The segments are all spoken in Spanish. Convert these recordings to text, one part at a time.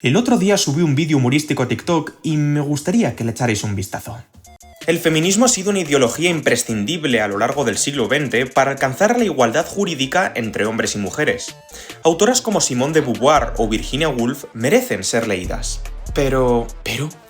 El otro día subí un vídeo humorístico a TikTok y me gustaría que le echarais un vistazo. El feminismo ha sido una ideología imprescindible a lo largo del siglo XX para alcanzar la igualdad jurídica entre hombres y mujeres. Autoras como Simone de Beauvoir o Virginia Woolf merecen ser leídas. Pero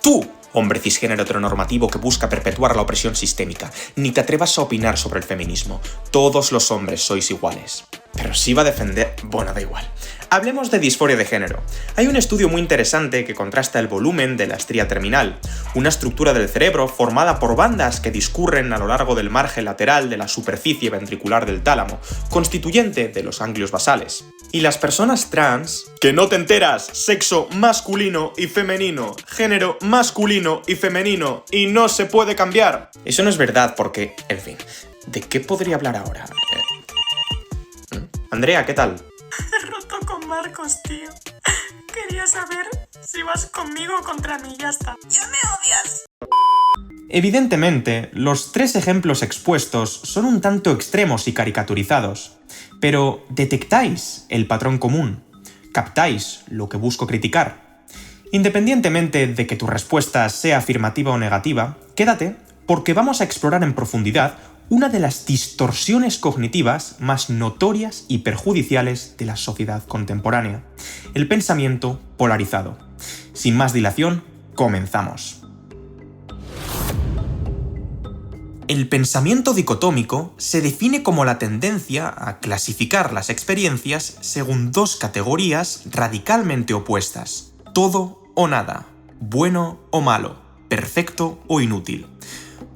tú, hombre cisgénero heteronormativo que busca perpetuar la opresión sistémica, ni te atrevas a opinar sobre el feminismo. Todos los hombres sois iguales. Pero sí va a defender... Bueno, da igual. Hablemos de disforia de género. Hay un estudio muy interesante que contrasta el volumen de la estría terminal, una estructura del cerebro formada por bandas que discurren a lo largo del margen lateral de la superficie ventricular del tálamo, constituyente de los ganglios basales. Y las personas trans... ¡Que no te enteras! Sexo masculino y femenino, género masculino y femenino, y no se puede cambiar. Eso no es verdad porque, en fin, ¿de qué podría hablar ahora? Andrea, ¿qué tal? He roto con Marcos, tío. Quería saber si vas conmigo o contra mí, ya está. ¡Ya me odias! Evidentemente, los tres ejemplos expuestos son un tanto extremos y caricaturizados, pero ¿detectáis el patrón común? ¿Captáis lo que busco criticar? Independientemente de que tu respuesta sea afirmativa o negativa, quédate porque vamos a explorar en profundidad una de las distorsiones cognitivas más notorias y perjudiciales de la sociedad contemporánea: el pensamiento polarizado. Sin más dilación, comenzamos. El pensamiento dicotómico se define como la tendencia a clasificar las experiencias según dos categorías radicalmente opuestas: todo o nada, bueno o malo, perfecto o inútil.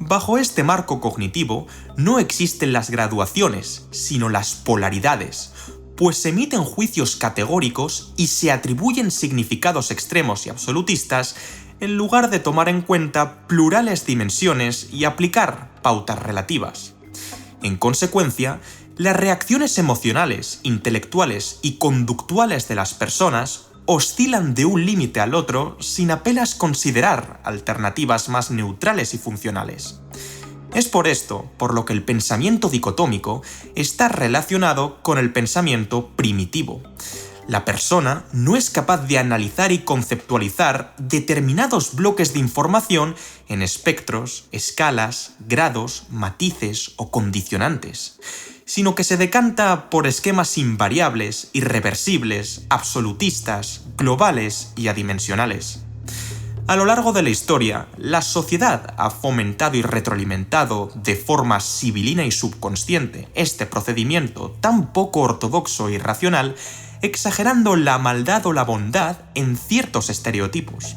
Bajo este marco cognitivo no existen las graduaciones, sino las polaridades, pues se emiten juicios categóricos y se atribuyen significados extremos y absolutistas en lugar de tomar en cuenta plurales dimensiones y aplicar pautas relativas. En consecuencia, las reacciones emocionales, intelectuales y conductuales de las personas oscilan de un límite al otro sin apenas considerar alternativas más neutrales y funcionales. Es por esto por lo que el pensamiento dicotómico está relacionado con el pensamiento primitivo. La persona no es capaz de analizar y conceptualizar determinados bloques de información en espectros, escalas, grados, matices o condicionantes, sino que se decanta por esquemas invariables, irreversibles, absolutistas, globales y adimensionales. A lo largo de la historia, la sociedad ha fomentado y retroalimentado de forma sibilina y subconsciente este procedimiento tan poco ortodoxo y racional, exagerando la maldad o la bondad en ciertos estereotipos.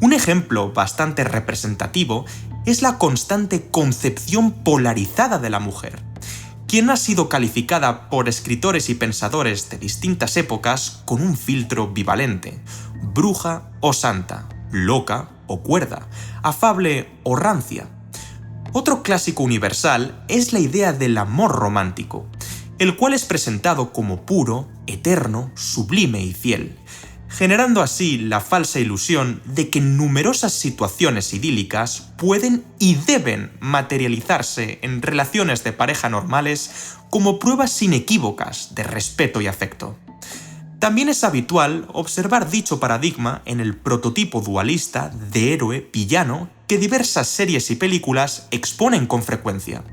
Un ejemplo bastante representativo es la constante concepción polarizada de la mujer, quien ha sido calificada por escritores y pensadores de distintas épocas con un filtro bivalente: bruja o santa, loca o cuerda, afable o rancia. Otro clásico universal es la idea del amor romántico, el cual es presentado como puro, eterno, sublime y fiel, generando así la falsa ilusión de que numerosas situaciones idílicas pueden y deben materializarse en relaciones de pareja normales como pruebas inequívocas de respeto y afecto. También es habitual observar dicho paradigma en el prototipo dualista de héroe-villano que diversas series y películas exponen con frecuencia: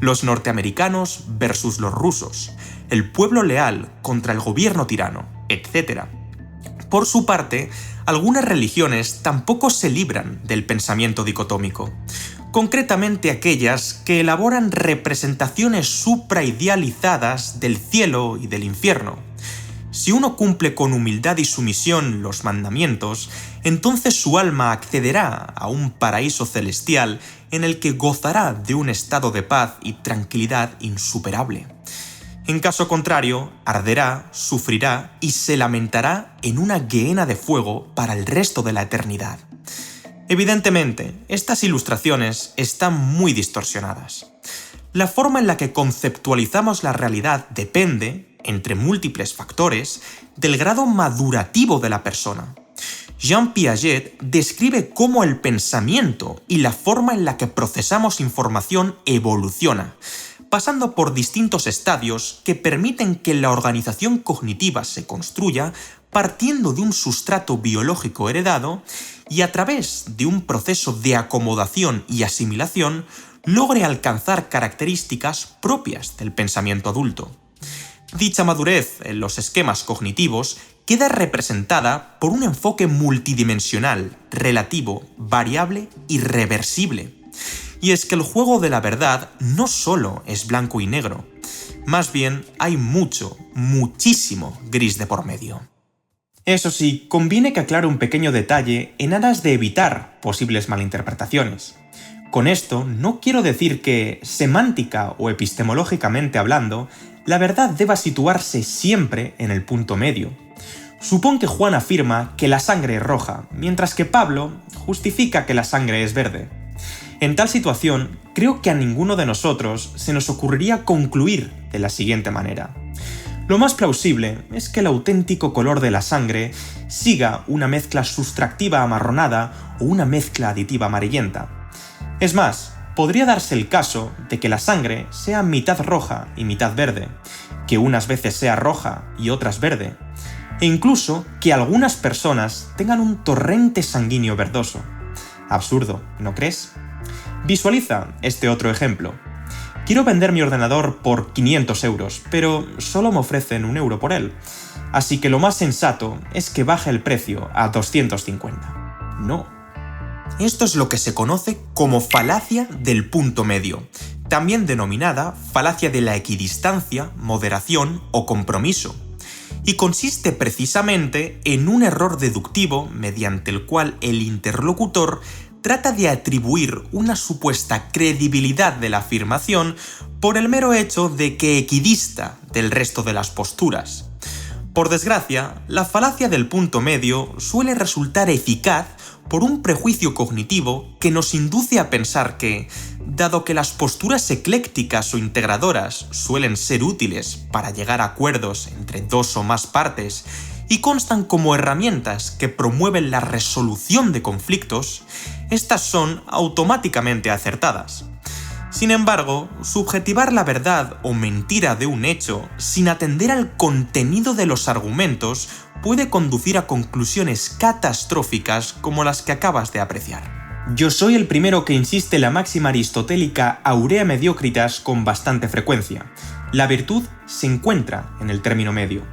los norteamericanos versus los rusos, el pueblo leal contra el gobierno tirano, etc. Por su parte, algunas religiones tampoco se libran del pensamiento dicotómico, concretamente aquellas que elaboran representaciones supraidealizadas del cielo y del infierno. Si uno cumple con humildad y sumisión los mandamientos, entonces su alma accederá a un paraíso celestial en el que gozará de un estado de paz y tranquilidad insuperable. En caso contrario, arderá, sufrirá y se lamentará en una gehenna de fuego para el resto de la eternidad. Evidentemente, estas ilustraciones están muy distorsionadas. La forma en la que conceptualizamos la realidad depende, entre múltiples factores, del grado madurativo de la persona. Jean Piaget describe cómo el pensamiento y la forma en la que procesamos información evoluciona, pasando por distintos estadios que permiten que la organización cognitiva se construya partiendo de un sustrato biológico heredado y a través de un proceso de acomodación y asimilación logre alcanzar características propias del pensamiento adulto. Dicha madurez en los esquemas cognitivos queda representada por un enfoque multidimensional, relativo, variable y reversible. Y es que el juego de la verdad no solo es blanco y negro, más bien hay muchísimo gris de por medio. Eso sí, conviene que aclare un pequeño detalle en aras de evitar posibles malinterpretaciones. Con esto no quiero decir que, semántica o epistemológicamente hablando, la verdad deba situarse siempre en el punto medio. Supón que Juan afirma que la sangre es roja, mientras que Pablo justifica que la sangre es verde. En tal situación, creo que a ninguno de nosotros se nos ocurriría concluir de la siguiente manera. Lo más plausible es que el auténtico color de la sangre siga una mezcla sustractiva amarronada o una mezcla aditiva amarillenta. Es más, podría darse el caso de que la sangre sea mitad roja y mitad verde, que unas veces sea roja y otras verde, e incluso que algunas personas tengan un torrente sanguíneo verdoso. Absurdo, ¿no crees? Visualiza este otro ejemplo. Quiero vender mi ordenador por 500 euros, pero solo me ofrecen 1 euro por él. Así que lo más sensato es que baje el precio a 250. No. Esto es lo que se conoce como falacia del punto medio, también denominada falacia de la equidistancia, moderación o compromiso. Y consiste precisamente en un error deductivo mediante el cual el interlocutor trata de atribuir una supuesta credibilidad de la afirmación por el mero hecho de que equidista del resto de las posturas. Por desgracia, la falacia del punto medio suele resultar eficaz por un prejuicio cognitivo que nos induce a pensar que, dado que las posturas eclécticas o integradoras suelen ser útiles para llegar a acuerdos entre dos o más partes y constan como herramientas que promueven la resolución de conflictos, estas son automáticamente acertadas. Sin embargo, subjetivar la verdad o mentira de un hecho sin atender al contenido de los argumentos puede conducir a conclusiones catastróficas como las que acabas de apreciar. Yo soy el primero que insiste en la máxima aristotélica aurea mediocritas con bastante frecuencia. La virtud se encuentra en el término medio.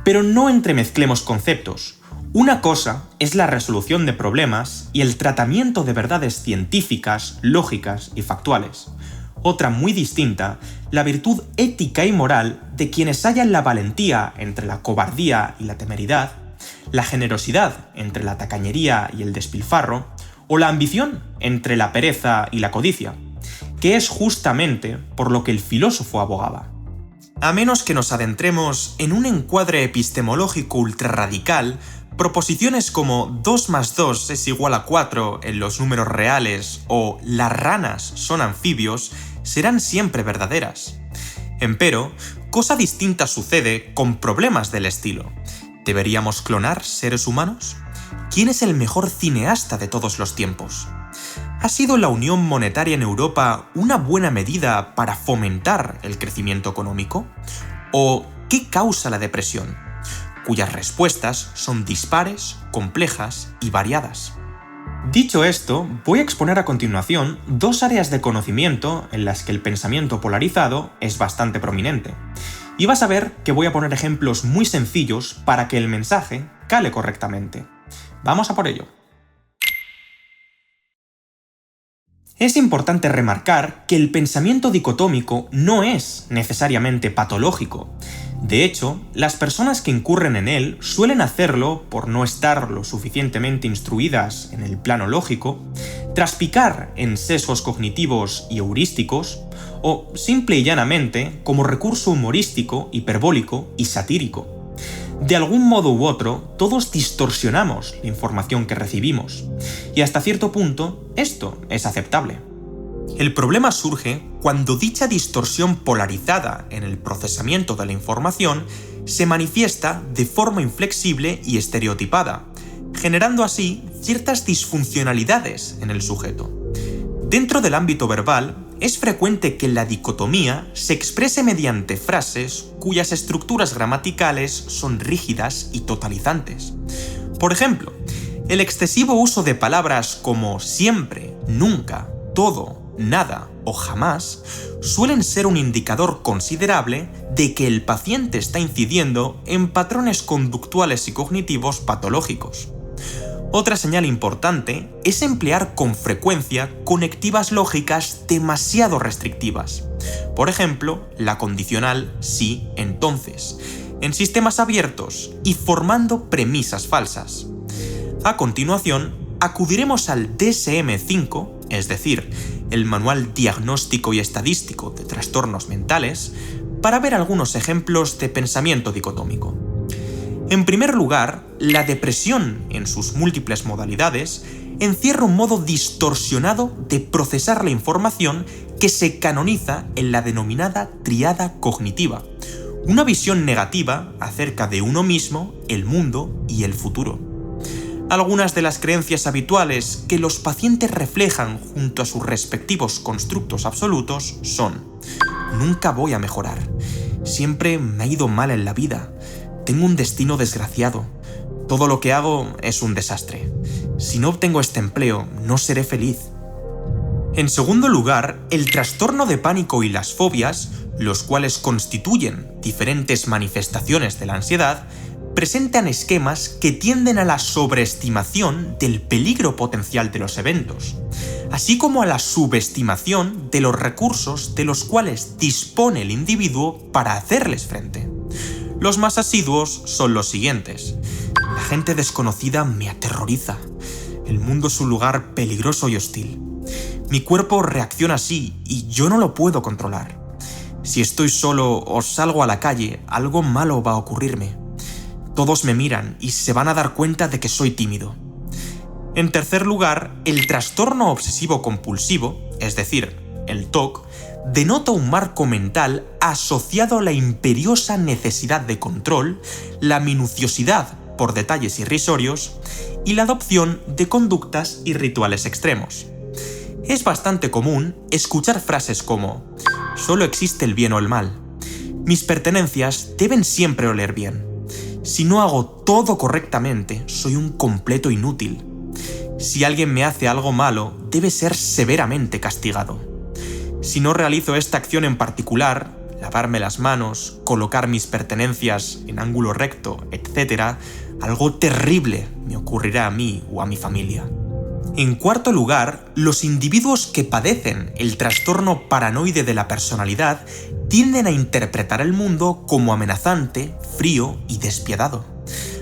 Pero no entremezclemos conceptos. Una cosa es la resolución de problemas y el tratamiento de verdades científicas, lógicas y factuales. Otra muy distinta, la virtud ética y moral de quienes hallan la valentía entre la cobardía y la temeridad, la generosidad entre la tacañería y el despilfarro, o la ambición entre la pereza y la codicia, que es justamente por lo que el filósofo abogaba. A menos que nos adentremos en un encuadre epistemológico ultrarradical, proposiciones como 2 más 2 es igual a 4 en los números reales o las ranas son anfibios serán siempre verdaderas. Empero, cosa distinta sucede con problemas del estilo. ¿Deberíamos clonar seres humanos? ¿Quién es el mejor cineasta de todos los tiempos? ¿Ha sido la unión monetaria en Europa una buena medida para fomentar el crecimiento económico? ¿O qué causa la depresión? Cuyas respuestas son dispares, complejas y variadas. Dicho esto, voy a exponer a continuación 2 áreas de conocimiento en las que el pensamiento polarizado es bastante prominente. Y vas a ver que voy a poner ejemplos muy sencillos para que el mensaje cale correctamente. Vamos a por ello. Es importante remarcar que el pensamiento dicotómico no es necesariamente patológico. De hecho, las personas que incurren en él suelen hacerlo por no estar lo suficientemente instruidas en el plano lógico, traspicar en sesgos cognitivos y heurísticos, o simple y llanamente como recurso humorístico, hiperbólico y satírico. De algún modo u otro, todos distorsionamos la información que recibimos, y hasta cierto punto, esto es aceptable. El problema surge cuando dicha distorsión polarizada en el procesamiento de la información se manifiesta de forma inflexible y estereotipada, generando así ciertas disfuncionalidades en el sujeto. Dentro del ámbito verbal, es frecuente que la dicotomía se exprese mediante frases cuyas estructuras gramaticales son rígidas y totalizantes. Por ejemplo, el excesivo uso de palabras como siempre, nunca, todo, nada o jamás suelen ser un indicador considerable de que el paciente está incidiendo en patrones conductuales y cognitivos patológicos. Otra señal importante es emplear con frecuencia conectivas lógicas demasiado restrictivas. Por ejemplo, la condicional sí, entonces, en sistemas abiertos y formando premisas falsas. A continuación, acudiremos al DSM-5, es decir, el Manual Diagnóstico y Estadístico de Trastornos Mentales, para ver algunos ejemplos de pensamiento dicotómico. En primer lugar, la depresión, en sus múltiples modalidades, encierra un modo distorsionado de procesar la información que se canoniza en la denominada tríada cognitiva, una visión negativa acerca de uno mismo, el mundo y el futuro. Algunas de las creencias habituales que los pacientes reflejan junto a sus respectivos constructos absolutos son: nunca voy a mejorar, siempre me ha ido mal en la vida, tengo un destino desgraciado, todo lo que hago es un desastre, si no obtengo este empleo no seré feliz. En segundo lugar, el trastorno de pánico y las fobias, los cuales constituyen diferentes manifestaciones de la ansiedad, presentan esquemas que tienden a la sobreestimación del peligro potencial de los eventos, así como a la subestimación de los recursos de los cuales dispone el individuo para hacerles frente. Los más asiduos son los siguientes: la gente desconocida me aterroriza, el mundo es un lugar peligroso y hostil, mi cuerpo reacciona así y yo no lo puedo controlar, si estoy solo o salgo a la calle, algo malo va a ocurrirme, todos me miran y se van a dar cuenta de que soy tímido. En tercer lugar, el trastorno obsesivo-compulsivo, es decir, el TOC, denota un marco mental asociado a la imperiosa necesidad de control, la minuciosidad por detalles irrisorios y la adopción de conductas y rituales extremos. Es bastante común escuchar frases como: solo existe el bien o el mal, mis pertenencias deben siempre oler bien, si no hago todo correctamente, soy un completo inútil, si alguien me hace algo malo, debe ser severamente castigado, si no realizo esta acción en particular, lavarme las manos, colocar mis pertenencias en ángulo recto, etc., algo terrible me ocurrirá a mí o a mi familia. En cuarto lugar, los individuos que padecen el trastorno paranoide de la personalidad tienden a interpretar el mundo como amenazante, frío y despiadado,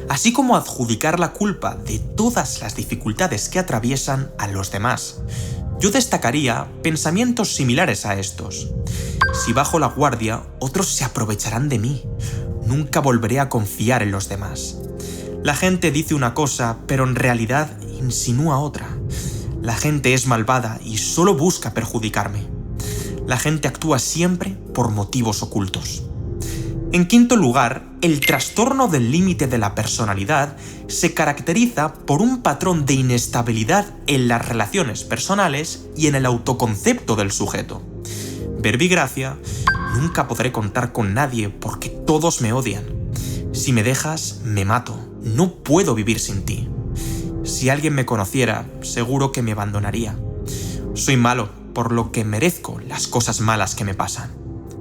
así como a adjudicar la culpa de todas las dificultades que atraviesan a los demás. Yo destacaría pensamientos similares a estos: si bajo la guardia, otros se aprovecharán de mí, nunca volveré a confiar en los demás. La gente dice una cosa, pero en realidad insinúa otra. La gente es malvada y solo busca perjudicarme. La gente actúa siempre por motivos ocultos. En quinto lugar, el trastorno del límite de la personalidad se caracteriza por un patrón de inestabilidad en las relaciones personales y en el autoconcepto del sujeto. Verbigracia: nunca podré contar con nadie porque todos me odian. Si me dejas, me mato. No puedo vivir sin ti. Si alguien me conociera, seguro que me abandonaría. Soy malo, por lo que merezco las cosas malas que me pasan.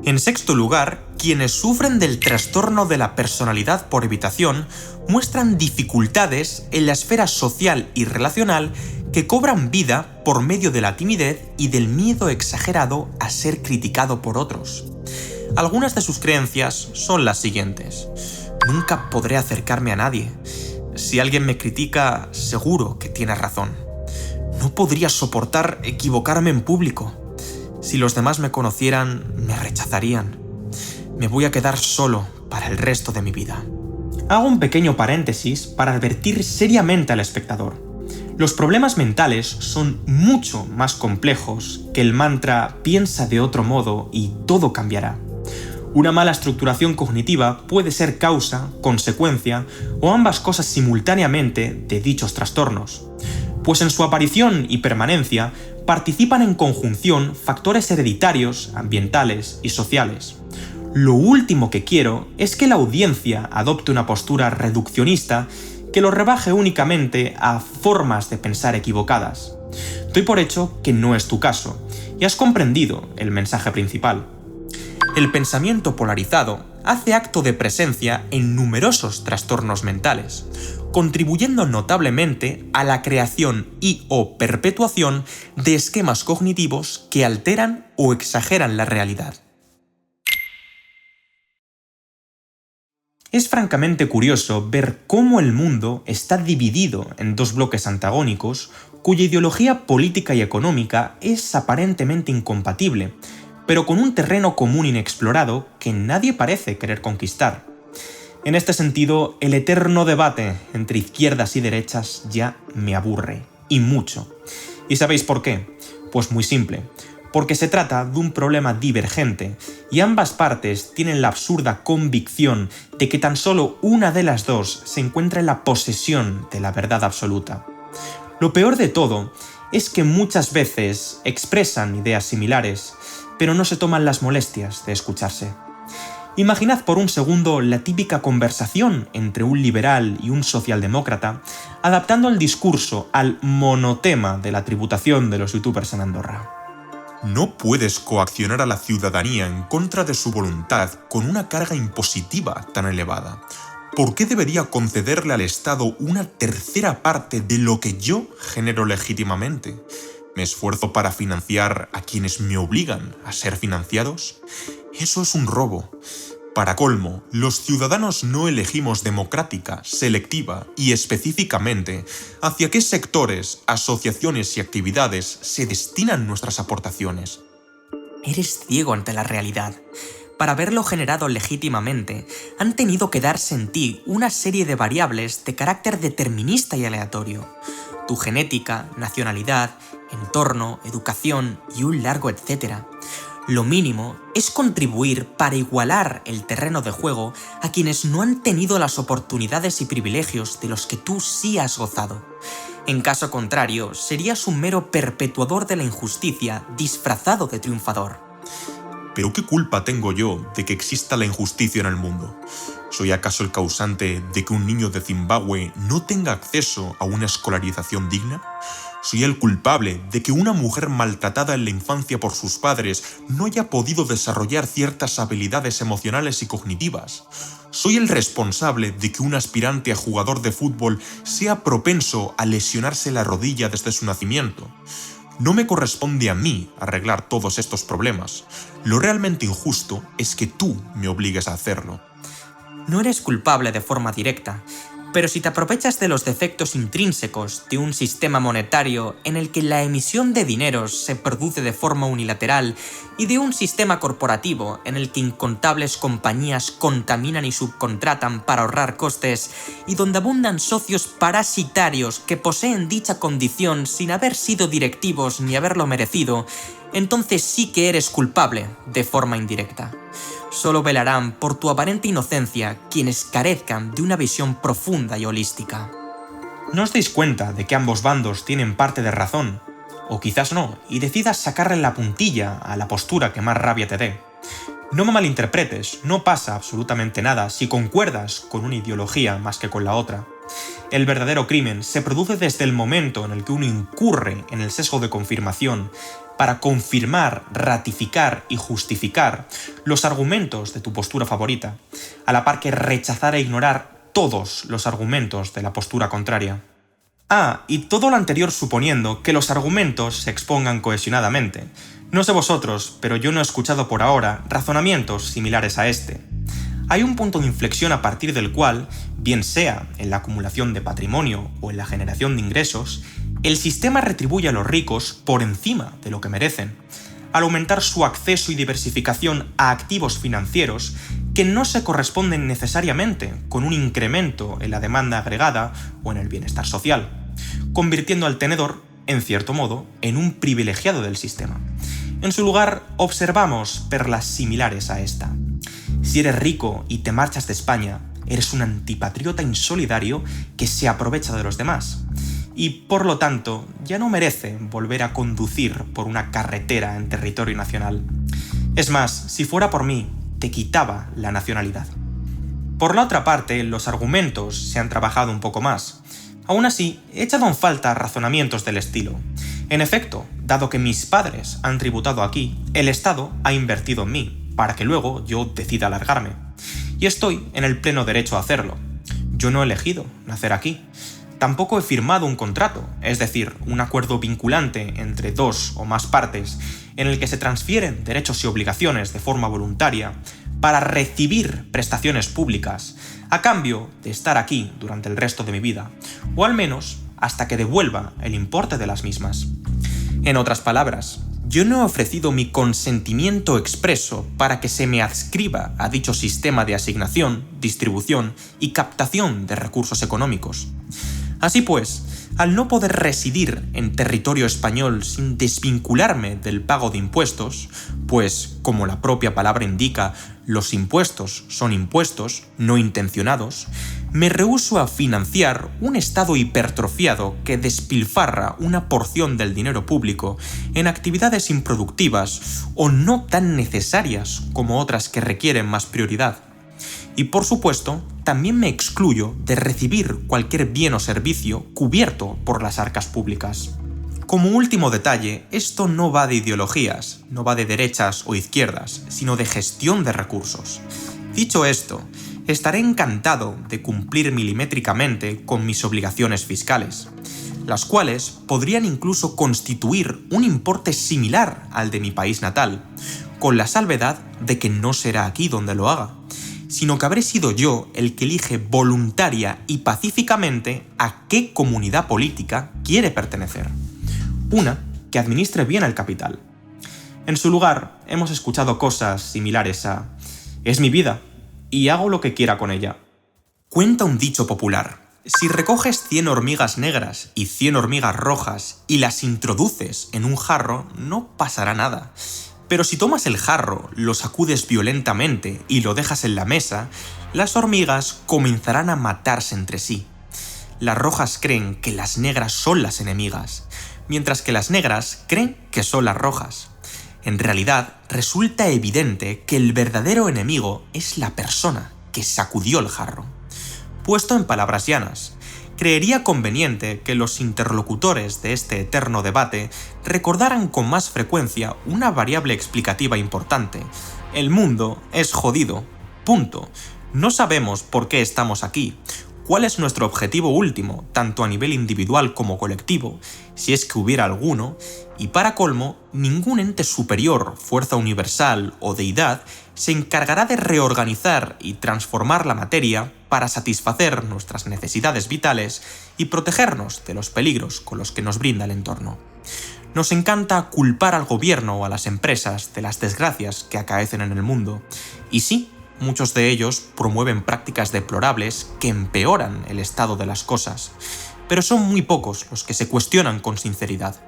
En sexto lugar, quienes sufren del trastorno de la personalidad por evitación muestran dificultades en la esfera social y relacional que cobran vida por medio de la timidez y del miedo exagerado a ser criticado por otros. Algunas de sus creencias son las siguientes: nunca podré acercarme a nadie. Si alguien me critica, seguro que tiene razón. No podría soportar equivocarme en público. Si los demás me conocieran, me rechazarían. Me voy a quedar solo para el resto de mi vida. Hago un pequeño paréntesis para advertir seriamente al espectador. Los problemas mentales son mucho más complejos que el mantra «piensa de otro modo y todo cambiará». Una mala estructuración cognitiva puede ser causa, consecuencia o ambas cosas simultáneamente de dichos trastornos, pues en su aparición y permanencia participan en conjunción factores hereditarios, ambientales y sociales. Lo último que quiero es que la audiencia adopte una postura reduccionista que lo rebaje únicamente a formas de pensar equivocadas. Doy por hecho que no es tu caso, y has comprendido el mensaje principal. El pensamiento polarizado hace acto de presencia en numerosos trastornos mentales, contribuyendo notablemente a la creación y/o perpetuación de esquemas cognitivos que alteran o exageran la realidad. Es francamente curioso ver cómo el mundo está dividido en dos bloques antagónicos cuya ideología política y económica es aparentemente incompatible, pero con un terreno común inexplorado que nadie parece querer conquistar. En este sentido, el eterno debate entre izquierdas y derechas ya me aburre, y mucho. ¿Y sabéis por qué? Pues muy simple. Porque se trata de un problema divergente y ambas partes tienen la absurda convicción de que tan solo una de las dos se encuentra en la posesión de la verdad absoluta. Lo peor de todo es que muchas veces expresan ideas similares, pero no se toman las molestias de escucharse. Imaginad por un segundo la típica conversación entre un liberal y un socialdemócrata, adaptando el discurso al monotema de la tributación de los youtubers en Andorra. No puedes coaccionar a la ciudadanía en contra de su voluntad con una carga impositiva tan elevada. ¿Por qué debería concederle al Estado una tercera parte de lo que yo genero legítimamente? ¿Me esfuerzo para financiar a quienes me obligan a ser financiados? Eso es un robo. Para colmo, los ciudadanos no elegimos democrática, selectiva y específicamente hacia qué sectores, asociaciones y actividades se destinan nuestras aportaciones. Eres ciego ante la realidad. Para haberlo generado legítimamente, han tenido que darse en ti una serie de variables de carácter determinista y aleatorio. Tu genética, nacionalidad, entorno, educación y un largo etcétera. Lo mínimo es contribuir para igualar el terreno de juego a quienes no han tenido las oportunidades y privilegios de los que tú sí has gozado. En caso contrario, serías un mero perpetuador de la injusticia disfrazado de triunfador. ¿Pero qué culpa tengo yo de que exista la injusticia en el mundo? ¿Soy acaso el causante de que un niño de Zimbabue no tenga acceso a una escolarización digna? ¿Soy el culpable de que una mujer maltratada en la infancia por sus padres no haya podido desarrollar ciertas habilidades emocionales y cognitivas? ¿Soy el responsable de que un aspirante a jugador de fútbol sea propenso a lesionarse la rodilla desde su nacimiento? No me corresponde a mí arreglar todos estos problemas. Lo realmente injusto es que tú me obligues a hacerlo. No eres culpable de forma directa, pero si te aprovechas de los defectos intrínsecos de un sistema monetario en el que la emisión de dineros se produce de forma unilateral y de un sistema corporativo en el que incontables compañías contaminan y subcontratan para ahorrar costes y donde abundan socios parasitarios que poseen dicha condición sin haber sido directivos ni haberlo merecido, entonces sí que eres culpable de forma indirecta. Solo velarán por tu aparente inocencia quienes carezcan de una visión profunda y holística. ¿No os dais cuenta de que ambos bandos tienen parte de razón? O quizás no, y decidas sacarle la puntilla a la postura que más rabia te dé. No me malinterpretes, no pasa absolutamente nada si concuerdas con una ideología más que con la otra. El verdadero crimen se produce desde el momento en el que uno incurre en el sesgo de confirmación para confirmar, ratificar y justificar los argumentos de tu postura favorita, a la par que rechazar e ignorar todos los argumentos de la postura contraria. Y todo lo anterior suponiendo que los argumentos se expongan cohesionadamente. No sé vosotros, pero yo no he escuchado por ahora razonamientos similares a este. Hay un punto de inflexión a partir del cual, bien sea en la acumulación de patrimonio o en la generación de ingresos, el sistema retribuye a los ricos por encima de lo que merecen, al aumentar su acceso y diversificación a activos financieros que no se corresponden necesariamente con un incremento en la demanda agregada o en el bienestar social, convirtiendo al tenedor, en cierto modo, en un privilegiado del sistema. En su lugar, observamos perlas similares a esta. Si eres rico y te marchas de España, eres un antipatriota insolidario que se aprovecha de los demás. y por lo tanto ya no merece volver a conducir por una carretera en territorio nacional. Es más, si fuera por mí, te quitaba la nacionalidad. Por la otra parte, los argumentos se han trabajado un poco más. Aún así, he echado en falta razonamientos del estilo. En efecto, dado que mis padres han tributado aquí, el Estado ha invertido en mí, para que luego yo decida largarme. Y estoy en el pleno derecho a hacerlo. Yo no he elegido nacer aquí. Tampoco he firmado un contrato, es decir, un acuerdo vinculante entre dos o más partes, en el que se transfieren derechos y obligaciones de forma voluntaria para recibir prestaciones públicas, a cambio de estar aquí durante el resto de mi vida, o al menos hasta que devuelva el importe de las mismas. En otras palabras, yo no he ofrecido mi consentimiento expreso para que se me adscriba a dicho sistema de asignación, distribución y captación de recursos económicos. Así pues, al no poder residir en territorio español sin desvincularme del pago de impuestos, pues, como la propia palabra indica, los impuestos son impuestos, no intencionados, me rehúso a financiar un Estado hipertrofiado que despilfarra una porción del dinero público en actividades improductivas o no tan necesarias como otras que requieren más prioridad. Y por supuesto, también me excluyo de recibir cualquier bien o servicio cubierto por las arcas públicas. Como último detalle, esto no va de ideologías, no va de derechas o izquierdas, sino de gestión de recursos. Dicho esto, estaré encantado de cumplir milimétricamente con mis obligaciones fiscales, las cuales podrían incluso constituir un importe similar al de mi país natal, con la salvedad de que no será aquí donde lo haga, sino que habré sido yo el que elige voluntaria y pacíficamente a qué comunidad política quiere pertenecer. Una que administre bien el capital. En su lugar, hemos escuchado cosas similares a «es mi vida, y hago lo que quiera con ella». Cuenta un dicho popular: si recoges 100 hormigas negras y 100 hormigas rojas y las introduces en un jarro, no pasará nada. Pero si tomas el jarro, lo sacudes violentamente y lo dejas en la mesa, las hormigas comenzarán a matarse entre sí. Las rojas creen que las negras son las enemigas, mientras que las negras creen que son las rojas. En realidad, resulta evidente que el verdadero enemigo es la persona que sacudió el jarro. Puesto en palabras llanas, creería conveniente que los interlocutores de este eterno debate recordaran con más frecuencia una variable explicativa importante. El mundo es jodido. Punto. No sabemos por qué estamos aquí, cuál es nuestro objetivo último, tanto a nivel individual como colectivo, si es que hubiera alguno, y para colmo, ningún ente superior, fuerza universal o deidad se encargará de reorganizar y transformar la materia para satisfacer nuestras necesidades vitales y protegernos de los peligros con los que nos brinda el entorno. Nos encanta culpar al gobierno o a las empresas de las desgracias que acaecen en el mundo, y sí, muchos de ellos promueven prácticas deplorables que empeoran el estado de las cosas, pero son muy pocos los que se cuestionan con sinceridad.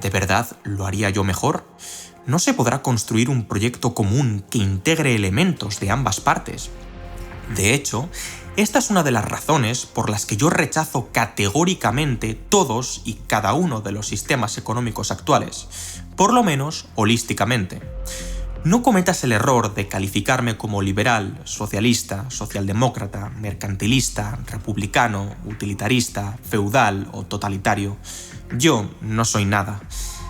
¿De verdad lo haría yo mejor? ¿No se podrá construir un proyecto común que integre elementos de ambas partes? De hecho, esta es una de las razones por las que yo rechazo categóricamente todos y cada uno de los sistemas económicos actuales, por lo menos holísticamente. No cometas el error de calificarme como liberal, socialista, socialdemócrata, mercantilista, republicano, utilitarista, feudal o totalitario. Yo no soy nada.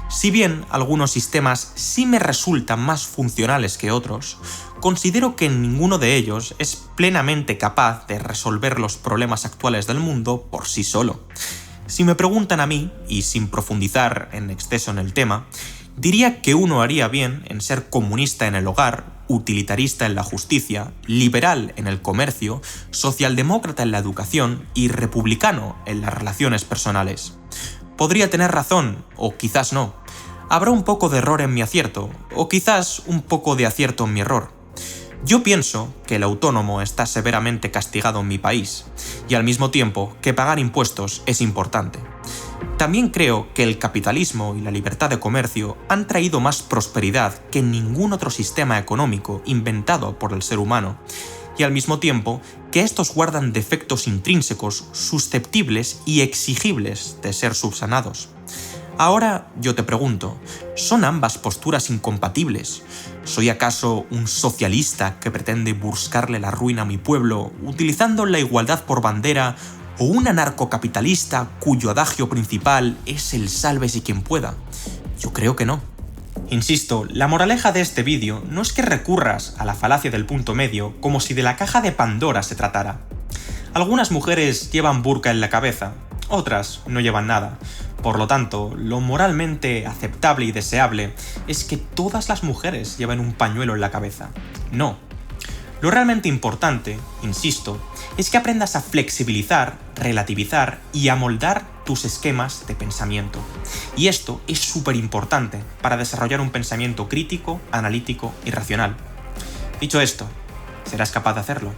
Si bien algunos sistemas sí me resultan más funcionales que otros, considero que ninguno de ellos es plenamente capaz de resolver los problemas actuales del mundo por sí solo. Si me preguntan a mí, y sin profundizar en exceso en el tema, diría que uno haría bien en ser comunista en el hogar, utilitarista en la justicia, liberal en el comercio, socialdemócrata en la educación y republicano en las relaciones personales. Podría tener razón, o quizás no. Habrá un poco de error en mi acierto, o quizás un poco de acierto en mi error. Yo pienso que el autónomo está severamente castigado en mi país, y al mismo tiempo que pagar impuestos es importante. También creo que el capitalismo y la libertad de comercio han traído más prosperidad que ningún otro sistema económico inventado por el ser humano, y al mismo tiempo que estos guardan defectos intrínsecos susceptibles y exigibles de ser subsanados. Ahora yo te pregunto, ¿son ambas posturas incompatibles? ¿Soy acaso un socialista que pretende buscarle la ruina a mi pueblo utilizando la igualdad por bandera, o un anarcocapitalista cuyo adagio principal es el sálvese quien pueda? Yo creo que no. Insisto, la moraleja de este vídeo no es que recurras a la falacia del punto medio como si de la caja de Pandora se tratara. Algunas mujeres llevan burka en la cabeza, otras no llevan nada. Por lo tanto, lo moralmente aceptable y deseable es que todas las mujeres lleven un pañuelo en la cabeza. No. Lo realmente importante, insisto, es que aprendas a flexibilizar, relativizar y amoldar tus esquemas de pensamiento. Y esto es súper importante para desarrollar un pensamiento crítico, analítico y racional. Dicho esto, ¿serás capaz de hacerlo?